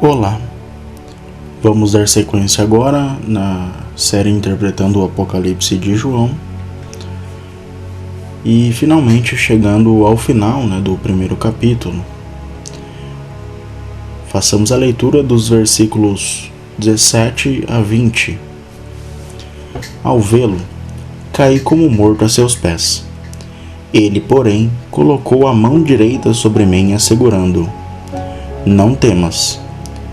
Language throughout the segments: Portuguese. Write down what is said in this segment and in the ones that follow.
Olá, vamos dar sequência agora na série interpretando o Apocalipse de João e finalmente chegando ao final do primeiro capítulo. Façamos a leitura dos versículos 17 a 20. Ao vê-lo, caí como morto a seus pés. Ele, porém, colocou a mão direita sobre mim, assegurando: Não temas.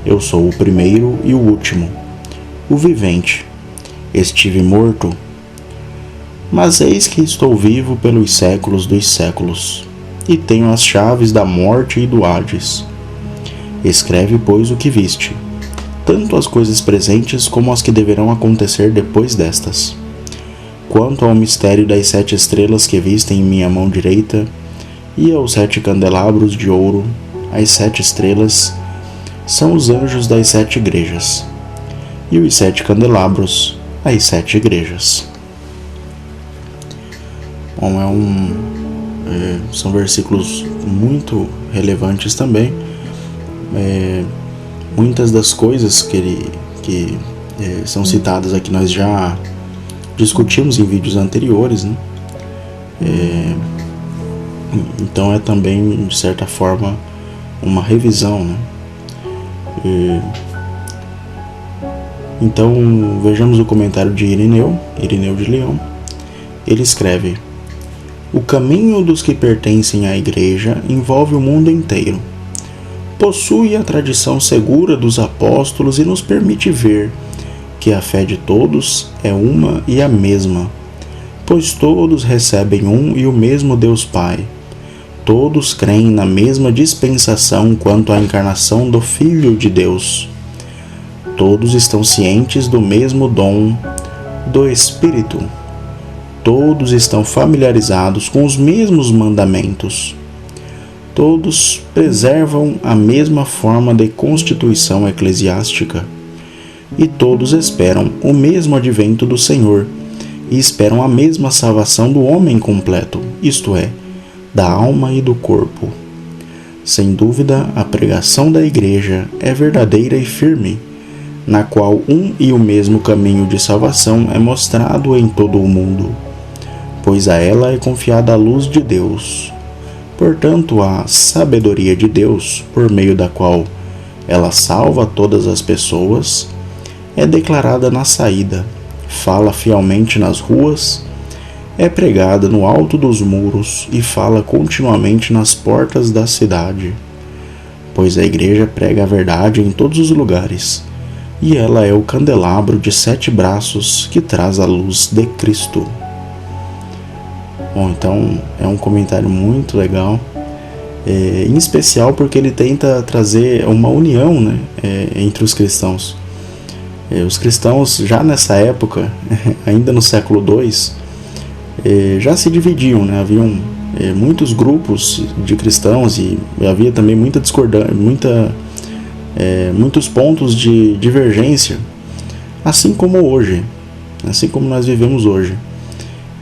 Eu sou o primeiro e o último, o vivente. Estive morto, mas eis que estou vivo pelos séculos dos séculos, e tenho as chaves da morte e do Hades. Escreve, pois, o que viste, tanto as coisas presentes como as que deverão acontecer depois destas. Quanto ao mistério das 7 estrelas que viste em minha mão direita, e aos 7 candelabros de ouro, as 7 estrelas são os anjos das 7 igrejas, e os 7 candelabros, as 7 igrejas. Bom, são versículos muito relevantes também. Muitas das coisas que são citadas aqui nós já discutimos em vídeos anteriores, então é também, de certa forma, uma revisão, Então vejamos o comentário de Irineu de Leão. Ele escreve: O caminho dos que pertencem à igreja envolve o mundo inteiro. Possui a tradição segura dos apóstolos e nos permite ver que a fé de todos é uma e a mesma, pois todos recebem um e o mesmo Deus Pai. Todos creem na mesma dispensação quanto à encarnação do Filho de Deus. Todos estão cientes do mesmo dom do Espírito. Todos estão familiarizados com os mesmos mandamentos. Todos preservam a mesma forma de constituição eclesiástica. E todos esperam o mesmo advento do Senhor e esperam a mesma salvação do homem completo, isto é, da alma e do corpo. Sem dúvida, a pregação da igreja é verdadeira e firme, na qual um e o mesmo caminho de salvação é mostrado em todo o mundo, pois a ela é confiada a luz de Deus. Portanto, a sabedoria de Deus, por meio da qual ela salva todas as pessoas, é declarada na saída, fala fielmente nas ruas, é pregada no alto dos muros e fala continuamente nas portas da cidade. Pois a igreja prega a verdade em todos os lugares, e ela é o candelabro de 7 braços que traz a luz de Cristo. Bom, então é um comentário muito legal, em especial porque ele tenta trazer uma união entre os cristãos. Os cristãos já nessa época, ainda no século II, já se dividiam, haviam muitos grupos de cristãos e havia também muita discordância, muitos pontos de divergência, assim como hoje, assim como nós vivemos hoje.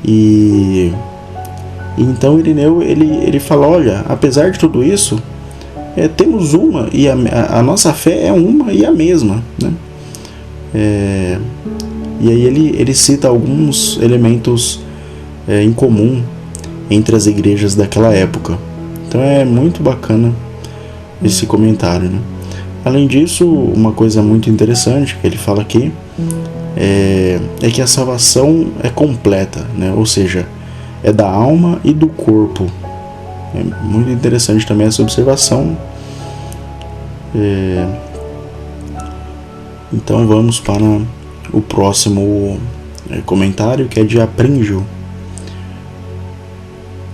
E então Irineu ele fala: olha, apesar de tudo isso, temos uma, e a nossa fé é uma e a mesma, E aí ele cita alguns elementos em comum entre as igrejas daquela época. Então é muito bacana esse comentário, Além disso, uma coisa muito interessante que ele fala aqui é que a salvação é completa, ou seja, é da alma e do corpo. É muito interessante também essa observação. Então vamos para o próximo comentário, que é de Apríngio.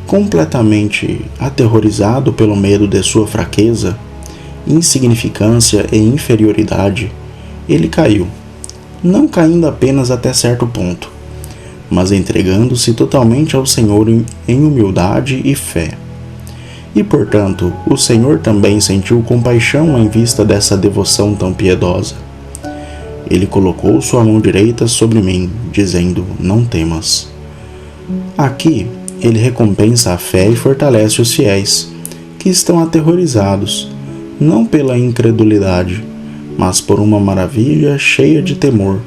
Completamente aterrorizado pelo medo de sua fraqueza, insignificância e inferioridade, ele caiu, não caindo apenas até certo ponto, mas entregando-se totalmente ao Senhor em humildade e fé. E, portanto, o Senhor também sentiu compaixão em vista dessa devoção tão piedosa. Ele colocou sua mão direita sobre mim, dizendo: Não temas. Aqui, ele recompensa a fé e fortalece os fiéis, que estão aterrorizados, não pela incredulidade, mas por uma maravilha cheia de temor.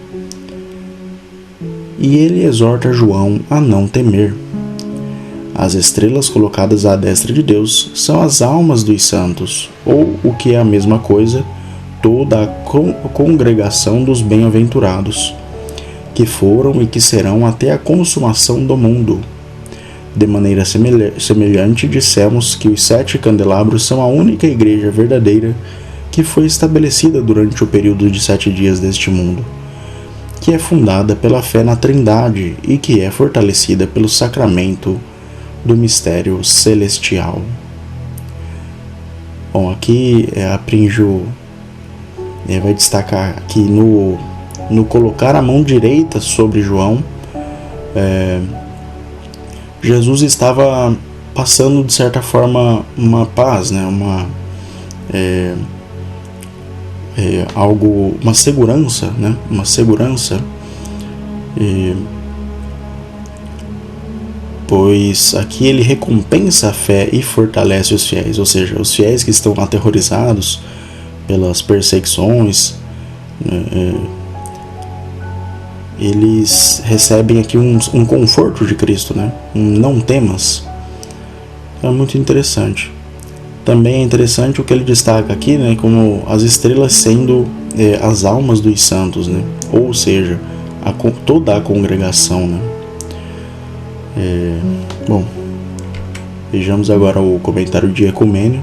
E ele exorta João a não temer. As estrelas colocadas à destra de Deus são as almas dos santos, ou, o que é a mesma coisa, toda a congregação dos bem-aventurados, que foram e que serão até a consumação do mundo. De maneira semelhante, dissemos que os 7 candelabros são a única igreja verdadeira que foi estabelecida durante o período de 7 dias deste mundo, que é fundada pela fé na Trindade e que é fortalecida pelo sacramento do mistério celestial. Bom, aqui a Prinjo vai destacar aqui no colocar a mão direita sobre João, Jesus estava passando de certa forma uma paz, né? Uma segurança, né? Uma segurança, pois aqui ele recompensa a fé e fortalece os fiéis, ou seja, os fiéis que estão aterrorizados pelas perseguições, eles recebem aqui um conforto de Cristo, né? Não temas. É muito interessante. Também é interessante o que ele destaca aqui, né? Como as estrelas sendo as almas dos santos, né? Ou seja, toda a congregação, né? Bom, vejamos agora o comentário de Ecumênio.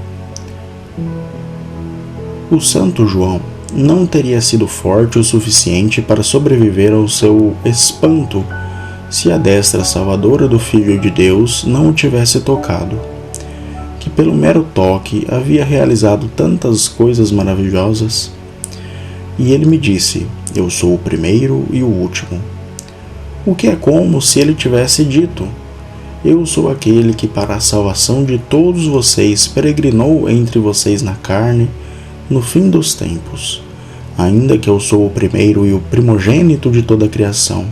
O santo João não teria sido forte o suficiente para sobreviver ao seu espanto se a destra salvadora do Filho de Deus não o tivesse tocado, que pelo mero toque havia realizado tantas coisas maravilhosas. E ele me disse: eu sou o primeiro e o último. O que é como se ele tivesse dito: eu sou aquele que para a salvação de todos vocês peregrinou entre vocês na carne, no fim dos tempos, ainda que eu sou o primeiro e o primogênito de toda a criação.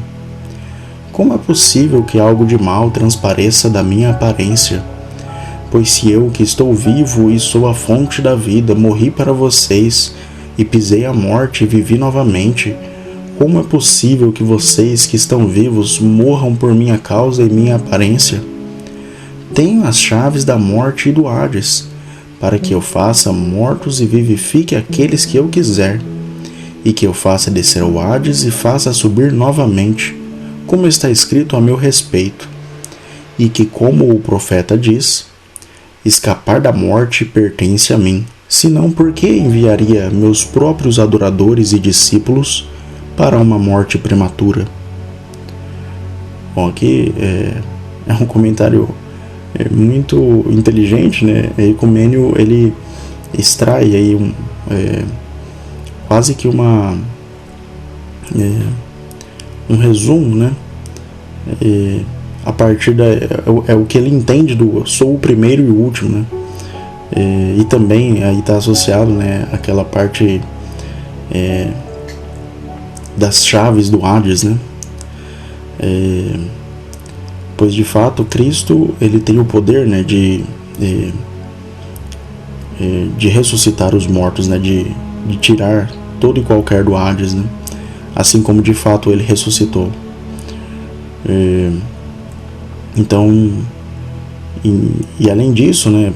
Como é possível que algo de mal transpareça da minha aparência? Pois se eu, que estou vivo e sou a fonte da vida, morri para vocês e pisei a morte e vivi novamente, como é possível que vocês, que estão vivos, morram por minha causa e minha aparência? Tenho as chaves da morte e do Hades, para que eu faça mortos e vivifique aqueles que eu quiser, e que eu faça descer ao Hades e faça subir novamente, como está escrito a meu respeito, e que, como o profeta diz, escapar da morte pertence a mim, senão por que enviaria meus próprios adoradores e discípulos para uma morte prematura? Bom, aqui é um comentário muito inteligente, né? Ecumênio, ele extrai aí quase que um resumo, né? A partir o que ele entende do sou o primeiro e o último, né? E também aí está associado, né, aquela parte das chaves do Hades, né? Pois de fato Cristo, ele tem o poder, né, de ressuscitar os mortos, né, de tirar todo e qualquer do Hades, né, assim como de fato ele ressuscitou. Então, e além disso, né,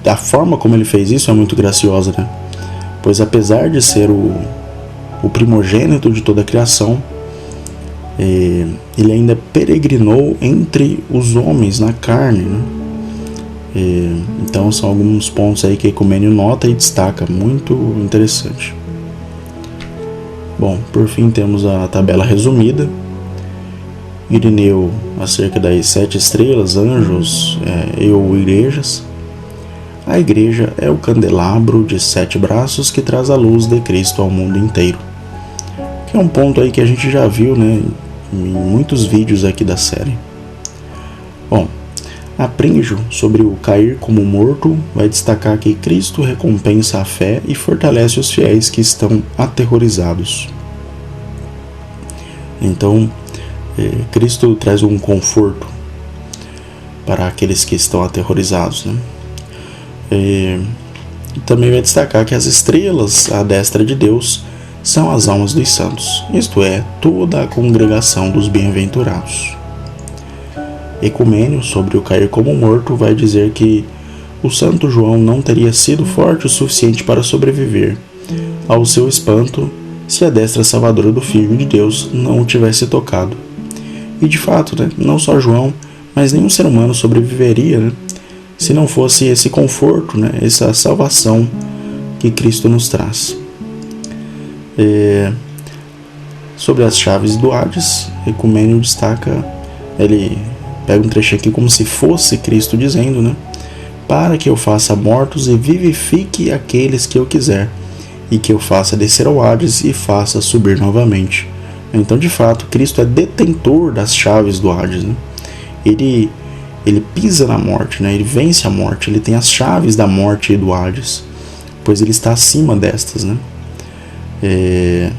a forma como ele fez isso é muito graciosa, né, pois apesar de ser o primogênito de toda a criação, ele ainda peregrinou entre os homens na carne, né? Então são alguns pontos aí que Ecumênio nota e destaca, muito interessante. Bom, por fim temos a tabela resumida. Irineu acerca das 7 estrelas, anjos ou igrejas. A igreja é o candelabro de 7 braços que traz a luz de Cristo ao mundo inteiro, que é um ponto aí que a gente já viu, né, em muitos vídeos aqui da série. Bom, a Prinjo, sobre o cair como morto, vai destacar que Cristo recompensa a fé e fortalece os fiéis que estão aterrorizados. Então, Cristo traz um conforto para aqueles que estão aterrorizados, né? E também vai destacar que as estrelas à destra de Deus são as almas dos santos, isto é, toda a congregação dos bem-aventurados. Ecumênio, sobre o cair como morto, vai dizer que o santo João não teria sido forte o suficiente para sobreviver ao seu espanto se a destra salvadora do Filho de Deus não o tivesse tocado. E de fato, não só João, mas nenhum ser humano sobreviveria, se não fosse esse conforto, essa salvação que Cristo nos traz. Sobre as chaves do Hades, Ecumênio destaca, ele pega um trecho aqui como se fosse Cristo dizendo, para que eu faça mortos e vivifique aqueles que eu quiser, e que eu faça descer ao Hades e faça subir novamente. Então, de fato, Cristo é detentor das chaves do Hades. Ele pisa na morte, ele vence a morte, ele tem as chaves da morte e do Hades, pois ele está acima destas. E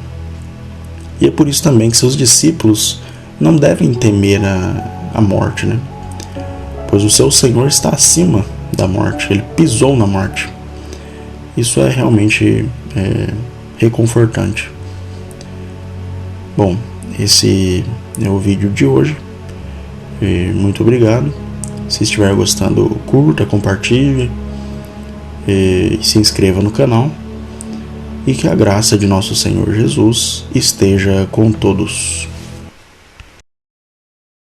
é por isso também que seus discípulos não devem temer a morte, pois o seu Senhor está acima da morte, ele pisou na morte. Isso é realmente reconfortante. Bom, esse é o vídeo de hoje. Muito obrigado. Se estiver gostando, curta, compartilhe e se inscreva no canal. E que a graça de nosso Senhor Jesus esteja com todos.